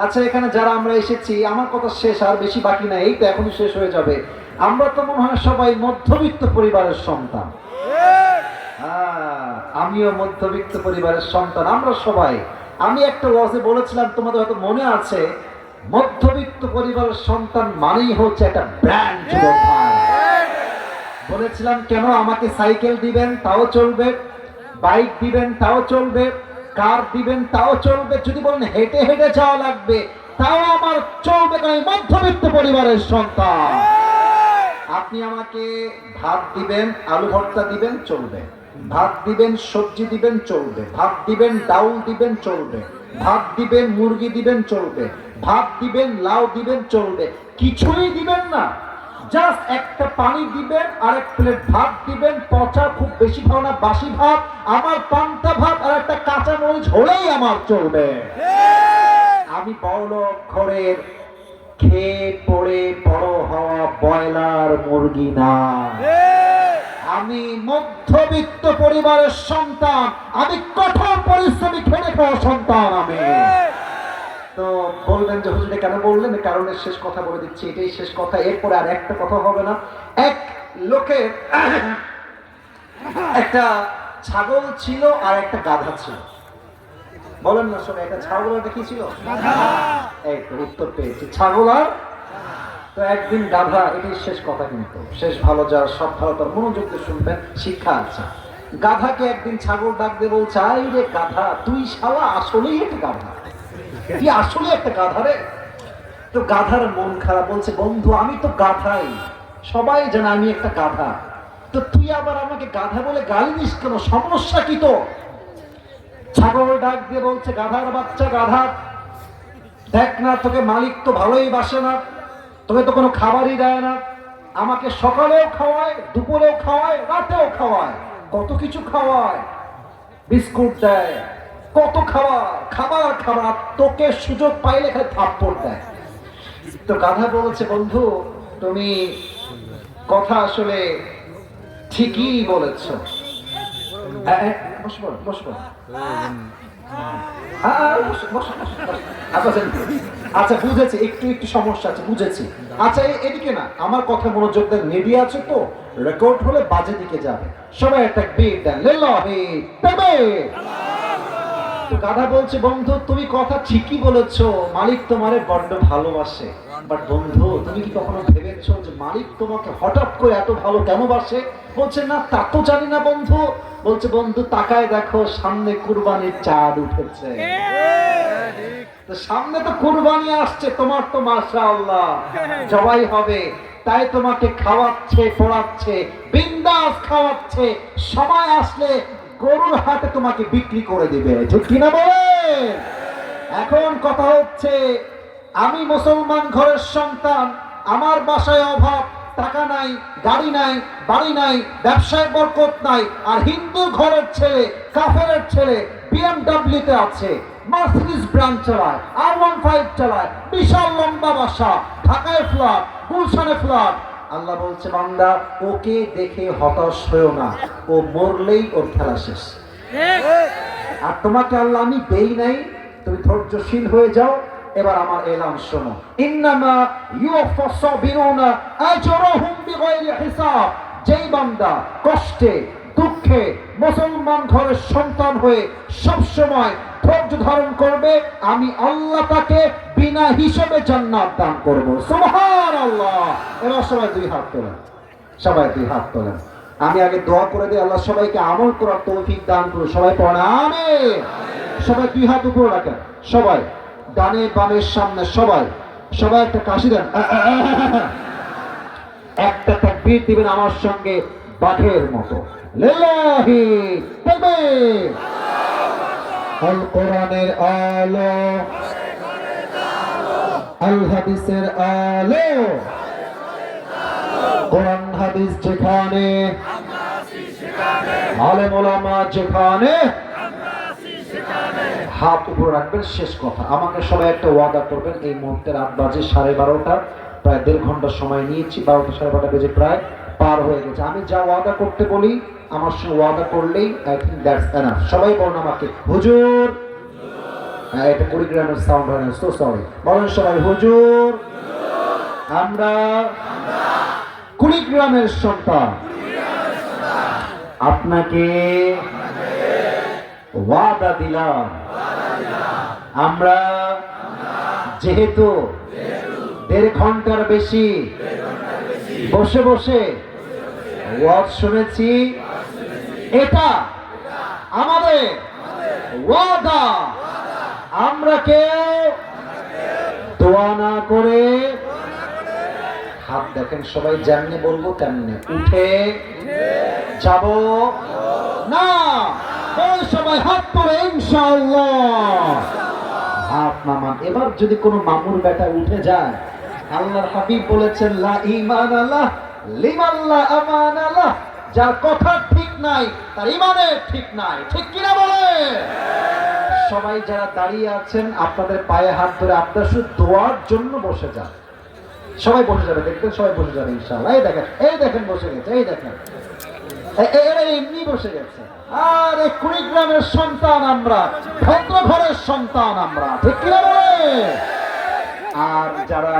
আচ্ছা, এখানে যারা আমরা এসেছি, আমার কথা শেষ, আর বেশি বাকি নাই, এই তো এখনই শেষ হয়ে যাবে। আমরা তো মনে হয় সবাই মধ্যবিত্ত পরিবারের সন্তান। হ্যাঁ, আমিও মধ্যবিত্ত পরিবারের সন্তান, আমরা সবাই। আমি একটা ওয়াজে বলেছিলাম, তোমাদের হয়তো মনে আছে, মধ্যবিত্ত পরিবারের সন্তান মানেই হচ্ছে একটা ব্র্যান্ড। বলেছিলাম কেন, আমাকে সাইকেল দিবেন তাও চলবে, বাইক দিবেন তাও চলবে, কার দিবেন তাও চলবে, যদি বলেন হেঁটে হেঁটে যাওয়া লাগবে তাও আমার চলবে, কারণ আমি মধ্যবিত্ত পরিবারের সন্তান। আপনি আমাকে ভাত দিবেন, আলু ভর্তা দিবেন, চলবে। ভাত দিবেন, সবজি দিবেন, চলবে। ভাত দিবেন, ডাউল দিবেন, চলবে। ভাত দিবেন, মুরগি দিবেন, চলবে। ভাত দিবেন, লাউ দিবেন, চলবে। কিছুই দিবেন না, জাস্ট একটা পানি দিবেন আর এক প্লেট ভাত দিবেন, পচা, খুব বেশি ভালো না, বাসি ভাত, আমার পান্তা ভাত আর একটা কাঁচা মরিচ হলেই আমার চলবে। আমি বড়লোক ঘরের খেয়ে পড়ে বড় হওয়া ব্রয়লার মুরগি না, আমি মধ্যবিত্ত পরিবারের সন্তান, আমি কঠোর পরিশ্রমী খেটে খাওয়া সন্তান। আমি তো বলবেন যে হুজুরে কেন বললেন, কারণের শেষ কথা বলে দিচ্ছি, এটাই শেষ কথা, এরপরে আর একটা কথা হবে না। এক লোকের একটা ছাগল ছিল আর একটা গাধা ছিল। বলেন না সবাই, একটা ছাগল আর কি ছিল? এই তো উত্তর পেয়েছি, ছাগল আর। তো একদিন গাধা, এটাই শেষ কথা, কিন্তু শেষ ভালো, যার সব ভালো তার মনোযোগ দিয়ে শুনবেন, শিক্ষা আছে। গাধাকে একদিন ছাগল ডাক দিয়ে বলছে, আই রে গাধা, তুই শালা আসলেই একটা গাধা, তুই আসলে একটা গাধা রে। তো গাধার মন খারাপ, বলছে, বন্ধু আমি তো গাধাই, সবাই জানে আমি একটা গাধা, তো তুই আবার আমাকে গাধা বলে গালি দিস কেন, সমস্যা কি তো? ছাগল ডাক দিয়ে বলছে, গাধার বাচ্চা গাধা, দেখ না, তোকে মালিক তো ভালোই বাসে না, তোকে তো কোনো খাবারই দেয় না, আমাকে সকালেও খাওয়ায়, দুপুরেও খাওয়ায়, রাতেও খাওয়ায়, কত কিছু খাওয়ায়, বিস্কুট দেয়, কত খাবার খাবার খাবার, তোকে সুযোগ পাইলে খালি থাপ্পড় দেয়। তো গাধা বলেছে, বন্ধু তুমি কথা আসলে ঠিকই বলেছ। আচ্ছা বুঝেছি, একটু একটু সমস্যা আছে, বুঝেছি। আচ্ছা এদিকে না, আমার কথা মনোযোগ দেন, মিডিয়া আছে তো, রেকর্ড হলে বাজে দিকে যাবে, সবাই একটা বিট দেন, গাধা বলছে, বন্ধু তুমি কথা ঠিকই বলেছো, মালিক তোমারে বড্ড ভালোবাসে, বাট বন্ধু তুমি কি কখনো ভেবেছো যে মালিক তোমাকে হঠাৎ করে এত ভালো কেন বাসে? বলছে, না তা তো জানি না বন্ধু। বলছে, বন্ধু তাকায় দেখো, সামনে কুরবানির চাঁদ উঠেছে, তো সামনে তো কুরবানি আসছে, তোমার তো মাশাআল্লাহ জবাই হবে, তাই তোমাকে খাওয়াচ্ছে, পড়াচ্ছে, বিন্দাস খাওয়াচ্ছে, সময় আসলে গরুর হাটে তোমাকে বিক্রি করে দিবে, ঠিক কিনা বলেন? এখন কথা হচ্ছে, আমি মুসলমান ঘরের সন্তান, আমার বাসায় অভাব, টাকা নাই, গাড়ি নাই, বাড়ি নাই, ব্যবসায় বরকত নাই, আর হিন্দু ঘরের ছেলে, কাফেরের ছেলে BMW তে আছে, মার্সিডিজ ব্র্যান্ড চালায়, R15 চালায়, বিশাল লম্বা বাসা, ঢাকায় ফ্ল্যাট, গুলশানে ফ্ল্যাট। আল্লাহ বলছে, বান্দা ওকে দেখে হতাশ হয়েও না, ও মরলেই ওর খেলা শেষ। আর তোমাকে আল্লাহ আমি দেই নাই, তুমি ধৈর্যশীল হয়ে যাও। এবার আমার এলান শোনো, ইন্নামা ইউওয়াফাস সাবিরুনা আজরাহুম বিগাইরি হিসাব। যেই বান্দা কষ্টে দুঃখে মুসলমান ঘরের সন্তান হয়ে সব সময় ধৈর্য ধারণ করবে, আমি আল্লাহ তাকে বিনা হিসাবে জান্নাত দান করব। সুবহানাল্লাহ। এবার সবাই দুই হাত তোলেন, সবাই দুই হাত তোলেন। আমি আগে দোয়া করে দিই, আল্লাহ সবাইকে আমল করার তৌফিক দান করুন। সবাই পড়েন আমিন। সবাই দুই হাত উপরে রাখেন, সবাই ডানে বামের সামনে, সবাই সবাই একটা কাশি দেন, একটা তাকবীর দিবেন আমার সঙ্গে বাঘের মতো, লিল্লাহি তাকবীর। আল কোরআনের আলো, আল হাদিসের আলো, কোরআন হাদিস যেখানে, আলেম ওলামা যেখানে, হাত উপরে রাখবেন। শেষ কথা, আমাকে সবাই একটা ওয়াদা করবেন, এই মুহূর্তে রাত বাজে 12:30, প্রায় 1.5 ঘন্টা সময় নিয়েছি, 12টা 12:30 বেজে প্রায় পার হয়ে গেছে। আমি যা ওয়াদা করতে বলি আমার সঙ্গে ওয়াদা করলেই আই থিঙ্ক দ্যাটস এনাফ। সবাই বলুন আমাকে, হুজুর এটা কুড়িগ্রামের সাউন্ড হয় না, সো সরি। বলেন সবাই, হুজুর আমরা কুড়িগ্রামের সন্তান, আপনাকে ওয়াদা দিলাম আমরা যেহেতু 1.5 ঘন্টার বেশি বসে বসে ওয়াজ শুনেছি, এটা আমাদের ওয়াদা, আমরা কেউ দোয়া না করে, হাত দেখেন সবাই যেমনি বলবো তেমনি, উঠে যাব না। ওই সবাই হাত করে ইনশাআল্লাহ হাত নামান। এবার যদি কোনো মামুর বেটা উঠে যায়, আল্লাহর হাবিব বলেছেন লা ঈমান আল্লাহ লিমান লা আমান আল্লাহ, যার কথা ঠিক নাই তার ইমানের ঠিক নাই, ঠিক কিনা বলে? সবাই যারা দাঁড়িয়ে আছেন আপনাদের পায়ে হাত ধরে আপনারা শুধু দোয়ার জন্য বসে যান। সবাই বসে যাবে, দেখবেন সবাই বসে যাবে ইনশাআল্লাহ। এই দেখেন বসে গেছে, এই দেখেন এরা এমনি বসে গেছে। আর এই কুড়িগ্রামের সন্তান আমরা, ভদ্র ঘরের সন্তান আমরা, ঠিক কিনা বলে? আর যারা